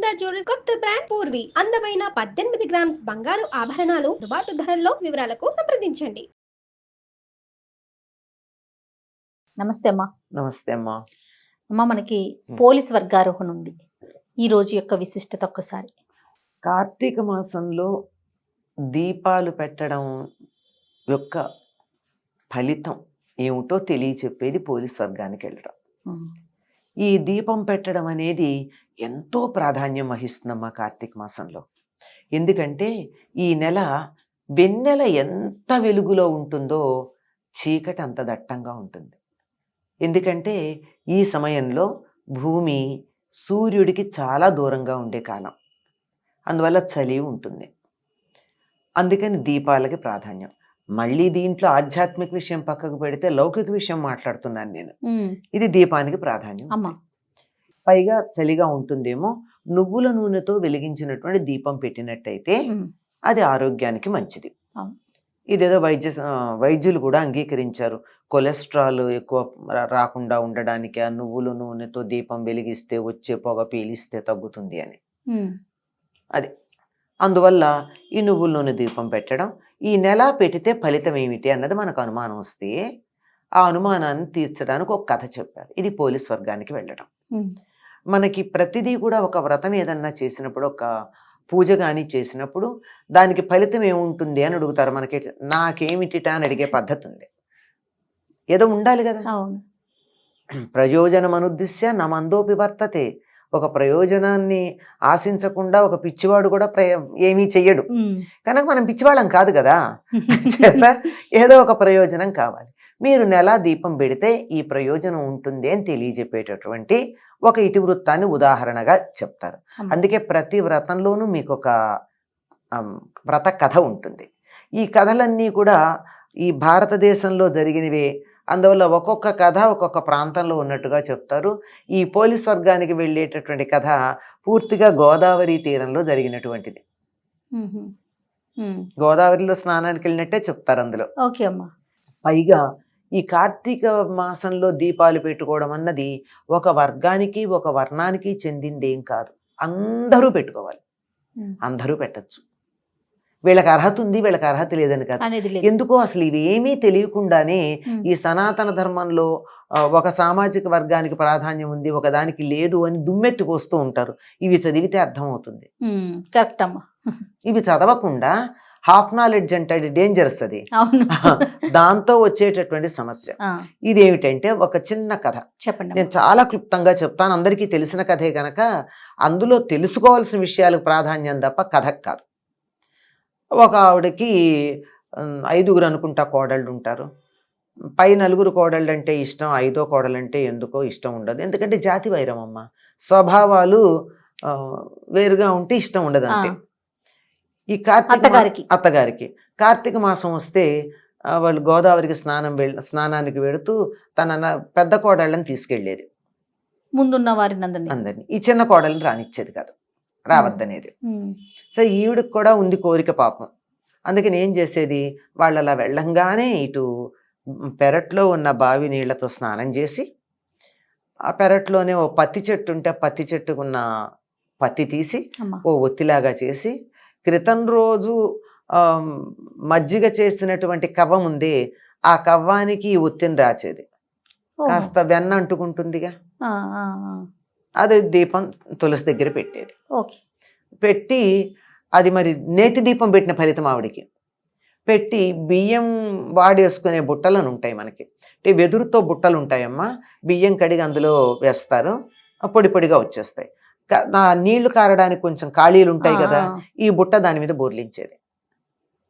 Sunitha jewellers కొత్త brand Purvi అందమైన 18 grams బంగారు ఆభరణాలు దుబాటు ధరల్లో. వివరాలకు సంప్రదించండి. నమస్తే అమ్మా. నమస్తే అమ్మా. అమ్మా, మనకి పోలీస్ వర్గారోహణ ఉంది. ఈ రోజు యొక్క విశిష్టత ఒక్కసారి. కార్తీక మాసంలో దీపాలు పెట్టడం యొక్క ఫలితం ఏమిటో తెలియచెప్పేది పోలీస్ వర్గానికి వెళ్ళడం. ఈ దీపం పెట్టడం అనేది ఎంతో ప్రాధాన్యం వహిస్తుందమ్మా కార్తీక మాసంలో. ఎందుకంటే ఈ నెల వెన్నెల ఎంత వెలుగులో ఉంటుందో చీకటి అంత దట్టంగా ఉంటుంది. ఎందుకంటే ఈ సమయంలో భూమి సూర్యుడికి చాలా దూరంగా ఉండే కాలం, అందువల్ల చలి ఉంటుంది. అందుకని దీపాలకి ప్రాధాన్యం. మళ్ళీ దీంట్లో ఆధ్యాత్మిక విషయం పక్కకు పెడితే లౌకిక విషయం మాట్లాడుతున్నాను నేను. ఇది దీపానికి ప్రాధాన్యం. పైగా చలిగా ఉంటుందేమో, నువ్వుల నూనెతో వెలిగించినటువంటి దీపం పెట్టినట్టయితే అది ఆరోగ్యానికి మంచిది. ఇదేదో వైద్యులు కూడా అంగీకరించారు. కొలెస్ట్రాల్ ఎక్కువ రాకుండా ఉండడానికి ఆ నువ్వుల నూనెతో దీపం వెలిగిస్తే వచ్చే పొగ పీలిస్తే తగ్గుతుంది అని. అది అందువల్ల ఈ నువ్వుల నూనె దీపం పెట్టడం, ఈ నెల పెడితే ఫలితం ఏమిటి అన్నది మనకు అనుమానం వస్తే ఆ అనుమానాన్ని తీర్చడానికి ఒక కథ చెప్పారు. ఇది పోలీస్ వర్గానికి వెళ్ళడం. మనకి ప్రతిదీ కూడా ఒక వ్రతం ఏదన్నా చేసినప్పుడు, ఒక పూజ కానీ చేసినప్పుడు దానికి ఫలితం ఏముంటుంది అని అడుగుతారు. మనకి నాకేమిటిటా అని అడిగే పద్ధతి ఉంది. ఏదో ఉండాలి కదా. ప్రయోజనం అనుద్దిశ్య నమందోపి వర్తతే. ఒక ప్రయోజనాన్ని ఆశించకుండా ఒక పిచ్చివాడు కూడా ఏమీ చెయ్యడు. కనుక మనం పిచ్చివాళ్ళం కాదు కదా. ఏదో ఒక ప్రయోజనం కావాలి. మీరు నెల దీపం పెడితే ఈ ప్రయోజనం ఉంటుంది అని తెలియజెప్పేటటువంటి ఒక ఇతివృత్తాన్ని ఉదాహరణగా చెప్తారు. అందుకే ప్రతి వ్రతంలోనూ మీకు ఒక వ్రత కథ ఉంటుంది. ఈ కథలన్నీ కూడా ఈ భారతదేశంలో జరిగినవే. అందువల్ల ఒక్కొక్క కథ ఒక్కొక్క ప్రాంతంలో ఉన్నట్టుగా చెప్తారు. ఈ పోలీస్ వర్గానికి వెళ్ళేటటువంటి కథ పూర్తిగా గోదావరి తీరంలో జరిగినటువంటిది. గోదావరిలో స్నానానికి వెళ్ళినట్టే చెప్తారు అందులో. పైగా ఈ కార్తీక మాసంలో దీపాలు పెట్టుకోవడం అన్నది ఒక వర్గానికి ఒక వర్ణానికి చెందిందేం కాదు. అందరూ పెట్టుకోవాలి, అందరూ పెట్టచ్చు. వీళ్ళకి అర్హత ఉంది, వీళ్ళకి అర్హత లేదని కాదు. ఎందుకో అసలు ఇవేమీ తెలియకుండానే ఈ సనాతన ధర్మంలో ఒక సామాజిక వర్గానికి ప్రాధాన్యం ఉంది, ఒక దానికి లేదు అని దుమ్మెత్తుకొస్తూ ఉంటారు. ఇవి చదివితే అర్థమవుతుంది. కరెక్ట్ అమ్మా. ఇవి చదవకుండా హాఫ్ నాలెడ్జ్ అంటే డేంజరస్. అది దాంతో వచ్చేటటువంటి సమస్య. ఇదేమిటంటే ఒక చిన్న కథ చెప్పండి. నేను చాలా క్లుప్తంగా చెప్తాను, అందరికీ తెలిసిన కథే కనుక అందులో తెలుసుకోవాల్సిన విషయాలకు ప్రాధాన్యం తప్ప కథకు కాదు. ఒక ఆవిడకి 5 అనుకుంటా కోడళ్ళు ఉంటారు. పై 4 కోడళ్ళు అంటే ఇష్టం, 5వ కోడలంటే ఎందుకో ఇష్టం ఉండదు. ఎందుకంటే జాతి వైరం అమ్మ, స్వభావాలు వేరుగా ఉంటే ఇష్టం ఉండదు అంతే. ఈ అత్తగారికి కార్తీక మాసం వస్తే వాళ్ళు గోదావరికి స్నానానికి వెళుతూ తన పెద్ద కోడళ్ళని తీసుకెళ్లేది, ముందున్న వారిని అందరినీ. ఈ చిన్న కోడల్ని రానిచ్చేది కాదు, రావద్దనేది. సో ఈవిడికి కూడా ఉంది కోరిక పాపం. అందుకని ఏం చేసేది, వాళ్ళు అలా వెళ్ళంగానే ఇటు పెరట్లో ఉన్న బావి నీళ్లతో స్నానం చేసి, ఆ పెరట్లోనే ఓ పత్తి చెట్టు ఉంటే పత్తి చెట్టుకున్న పత్తి తీసి ఓ ఒత్తిలాగా చేసి, క్రితం రోజు మజ్జిగ చేసినటువంటి కవ్వం ఉంది, ఆ కవ్వానికి ఈ ఒత్తిని రాచేది. కాస్త వెన్న అంటుకుంటుందిగా, అది దీపం తులసి దగ్గర పెట్టేది. పెట్టి అది మరి నేతి దీపం పెట్టిన ఫలితం ఆవిడికి. పెట్టి బియ్యం వాడేసుకునే బుట్టలను ఉంటాయి మనకి, అంటే వెదురుతో బుట్టలు ఉంటాయమ్మా. బియ్యం కడిగి అందులో వేస్తారు, పొడి పొడిగా వచ్చేస్తాయి. నీళ్లు కారడానికి కొంచెం ఖాళీలు ఉంటాయి కదా, ఈ బుట్ట దాని మీద బోర్లించేది.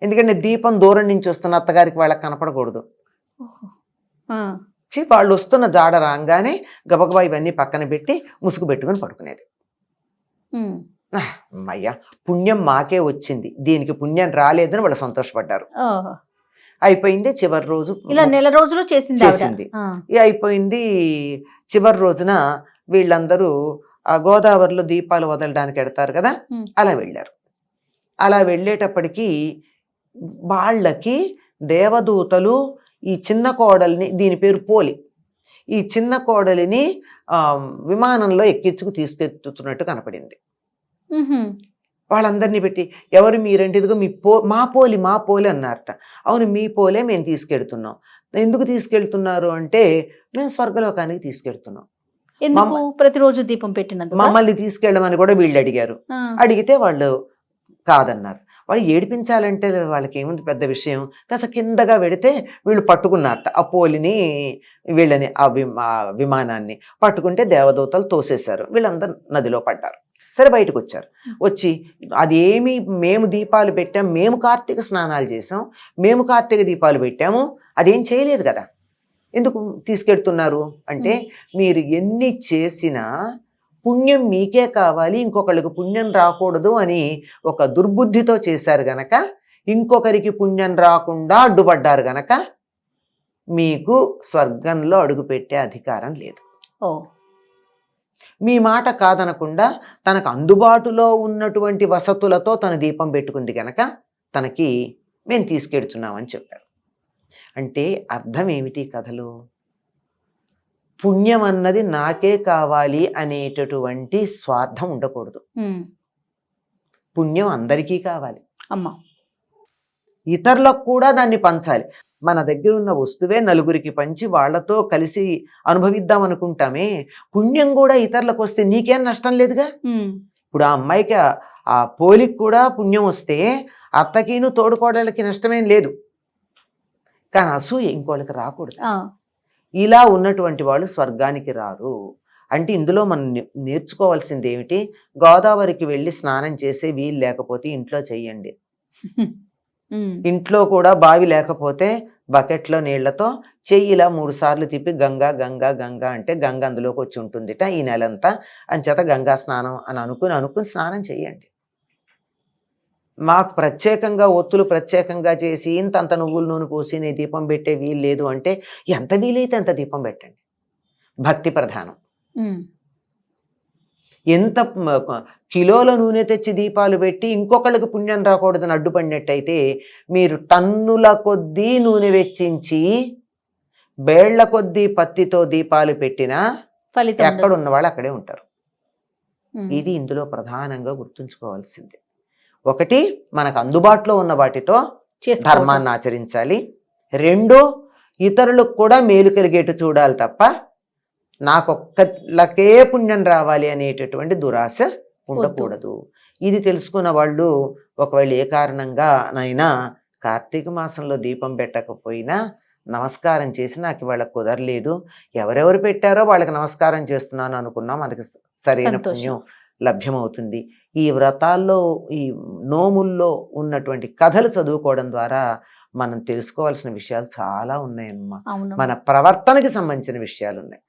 ఎందుకంటే దీపం దూరం నుంచి వస్తున్న అత్తగారికి వాళ్ళకి కనపడకూడదు. వాళ్ళు వస్తున్న జాడ రాగానే గబగబా ఇవన్నీ పక్కన పెట్టి ముసుగు పెట్టుకుని పడుకునేది. అయ్యా పుణ్యం మాకే వచ్చింది, దీనికి పుణ్యం రాలేదని వాళ్ళు సంతోషపడ్డారు. అయిపోయింది. చివరి రోజు ఇలా నెల రోజులు చేసింది. అయిపోయింది. చివరి రోజున వీళ్ళందరూ ఆ గోదావరిలో దీపాలు వదలడానికి వెడతారు కదా, అలా వెళ్ళారు. అలా వెళ్ళేటప్పటికీ వాళ్ళకి దేవదూతలు ఈ చిన్న కోడల్ని, దీని పేరు పోలి, ఈ చిన్న కోడలిని విమానంలో ఎక్కించుకు తీసుకెళ్తున్నట్టు కనపడింది. వాళ్ళందరినీ పెట్టి ఎవరు మీరంటే ఇదిగో మా పోలి అన్నారట. అవును మీ పోలే మేము తీసుకెళ్తున్నాం. ఎందుకు తీసుకెళ్తున్నారు అంటే మేము స్వర్గలోకానికి తీసుకెళ్తున్నాం. ఎందుకు? ప్రతిరోజు దీపం పెట్టినందుకు. మమ్మల్ని తీసుకెళ్ళమని కూడా వీళ్ళు అడిగారు. అడిగితే వాళ్ళు కాదన్నారు. వాళ్ళు ఏడిపించాలంటే వాళ్ళకి ఏముంది పెద్ద విషయం. కాస్త కిందగా పెడితే వీళ్ళు పట్టుకున్నారట ఆ పోలిని, వీళ్ళని ఆ విమానాన్ని పట్టుకుంటే దేవదూతలు తోసేశారు. వీళ్ళందరూ నదిలో పడ్డారు. సరే బయటకు వచ్చారు. వచ్చి అదేమి మేము దీపాలు పెట్టాం, మేము కార్తీక స్నానాలు చేసాం, మేము కార్తీక దీపాలు పెట్టాము, అదేం చేయలేదు కదా, ఎందుకు తీసుకెడుతున్నారు అంటే మీరు ఎన్ని చేసినా పుణ్యం మీకే కావాలి, ఇంకొకళ్ళకి పుణ్యం రాకూడదు అని ఒక దుర్బుద్ధితో చేశారు గనక, ఇంకొకరికి పుణ్యం రాకుండా అడ్డుపడ్డారు గనక మీకు స్వర్గంలో అడుగుపెట్టే అధికారం లేదు. మీ మాట కాదనకుండా తనకు అందుబాటులో ఉన్నటువంటి వసతులతో తన దీపం పెట్టుకుంది గనక తనకి మేము తీసుకెడుతున్నామని చెప్పారు. అంటే అర్థం ఏమిటి కథలు? పుణ్యం అన్నది నాకే కావాలి అనేటటువంటి స్వార్థం ఉండకూడదు. పుణ్యం అందరికీ కావాలి అమ్మా, ఇతరులకు కూడా దాన్ని పంచాలి. మన దగ్గర ఉన్న వస్తువే నలుగురికి పంచి వాళ్లతో కలిసి అనుభవిద్దాం అనుకుంటామే, పుణ్యం కూడా ఇతరులకు వస్తే నీకేం నష్టం లేదుగా. ఇప్పుడు ఆ అమ్మాయికి ఆ పోలికి కూడా పుణ్యం వస్తే అత్తకిను తోడుకోడలకి నష్టమేం లేదు, కానీ అసూయ ఇంకోళ్ళకి రాకూడదు. ఇలా ఉన్నటువంటి వాళ్ళు స్వర్గానికి రారు. అంటే ఇందులో మనం నేర్చుకోవాల్సింది ఏమిటి? గోదావరికి వెళ్ళి స్నానం చేసే వీలు లేకపోతే ఇంట్లో చెయ్యండి. ఇంట్లో కూడా బావి లేకపోతే బకెట్లో నీళ్లతో చెయ్యిలా 3 సార్లు తిప్పి గంగా గంగా గంగా అంటే గంగ అందులోకి వచ్చి ఉంటుందిట ఈ నెలంతా. అంచేత గంగా స్నానం అని అనుకుని స్నానం చెయ్యండి. మాకు ప్రత్యేకంగా ఒత్తులు ప్రత్యేకంగా చేసి ఇంతంత నువ్వుల నూనె పోసి నీ దీపం పెట్టే వీలు లేదు అంటే ఎంత వీలైతే అంత దీపం పెట్టండి. భక్తి ప్రధానం. ఎంత కిలోల నూనె తెచ్చి దీపాలు పెట్టి ఇంకొకళ్ళకి పుణ్యం రాకూడదని అడ్డుపడినట్టయితే మీరు టన్నుల కొద్దీ నూనె వెచ్చించి బేళ్ల కొద్దీ పత్తితో దీపాలు పెట్టినా ఎక్కడున్న వాళ్ళు అక్కడే ఉంటారు. ఇది ఇందులో ప్రధానంగా గుర్తుంచుకోవాల్సింది. ఒకటి, మనకు అందుబాటులో ఉన్న వాటితో ధర్మాన్ని ఆచరించాలి. 2, ఇతరులకు కూడా మేలు కలిగేట్టు చూడాలి తప్ప నాకొక్కలకే పుణ్యం రావాలి అనేటటువంటి దురాశ ఉండకూడదు. ఇది తెలుసుకున్న వాళ్ళు ఒకవేళ ఏ కారణంగా నైనా కార్తీక మాసంలో దీపం పెట్టకపోయినా నమస్కారం చేసి నాకు ఇవాళ కుదరలేదు, ఎవరెవరు పెట్టారో వాళ్ళకి నమస్కారం చేస్తున్నాను అనుకున్నా మనకి సరైన పుణ్యం లభ్యమవుతుంది. ఈ వ్రతాల్లో ఈ నోముల్లో ఉన్నటువంటి కథలు చదువుకోవడం ద్వారా మనం తెలుసుకోవాల్సిన విషయాలు చాలా ఉన్నాయమ్మా. మన ప్రవర్తనకి సంబంధించిన విషయాలు ఉన్నాయి.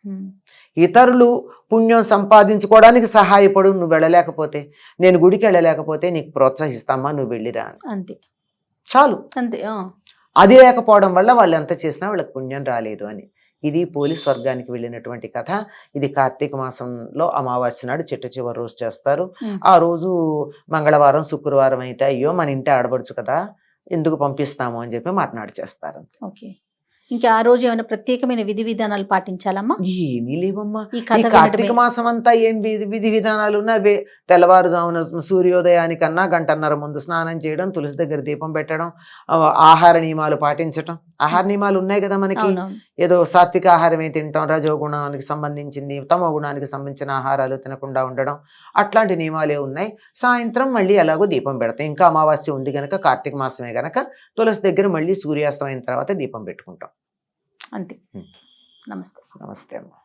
ఇతరులు పుణ్యం సంపాదించుకోవడానికి సహాయపడు, నువ్వు వెళ్ళలేకపోతే, నేను గుడికి వెళ్ళలేకపోతే నీకు ప్రోత్సహిస్తామా, నువ్వు వెళ్ళిరా అంతే, చాలు అంతే. అది లేకపోవడం వల్ల వాళ్ళు ఎంత చేసినా వాళ్ళకి పుణ్యం రాలేదు అని. ఇది పోలీస్ స్వర్గానికి వెళ్ళినటువంటి కథ. ఇది కార్తీక మాసంలో అమావాస్య నాడు చిట్ట చివరి రోజు చేస్తారు. ఆ రోజు మంగళవారం శుక్రవారం అయితే అయ్యో మన ఇంటి ఆడబడుచు కదా ఎందుకు పంపిస్తాము అని చెప్పి మాట్లాడి చేస్తారు. ఓకే, ఇంకా ఆ రోజు ఏమైనా ప్రత్యేకమైన విధి విధానాలు పాటించాలమ్మా? ఏమీ లేవమ్మా. ఈ కార్తీక మాసం అంతా ఏం విధి విధానాలు ఉన్నవే. తెల్లవారుజామున సూర్యోదయానికన్నా 1.5 గంటల ముందు స్నానం చేయడం, తులసి దగ్గర దీపం పెట్టడం, ఆహార నియమాలు పాటించటం. ఆహార నియమాలు ఉన్నాయి కదా మనకి, ఏదో సాత్విక ఆహారమే తింటాం, రజోగుణానికి సంబంధించింది తమో గుణానికి సంబంధించిన ఆహారాలు తినకుండా ఉండడం, అట్లాంటి నియమాలే ఉన్నాయి. సాయంత్రం మళ్ళీ ఎలాగో దీపం పెడతాం. ఇంకా అమావాస్య ఉంది కనుక, కార్తీక మాసమే కనుక తులసి దగ్గర మళ్ళీ సూర్యాస్తమైన తర్వాత దీపం పెట్టుకుంటాం. అంతే. నమస్తే. నమస్తే అమ్మా.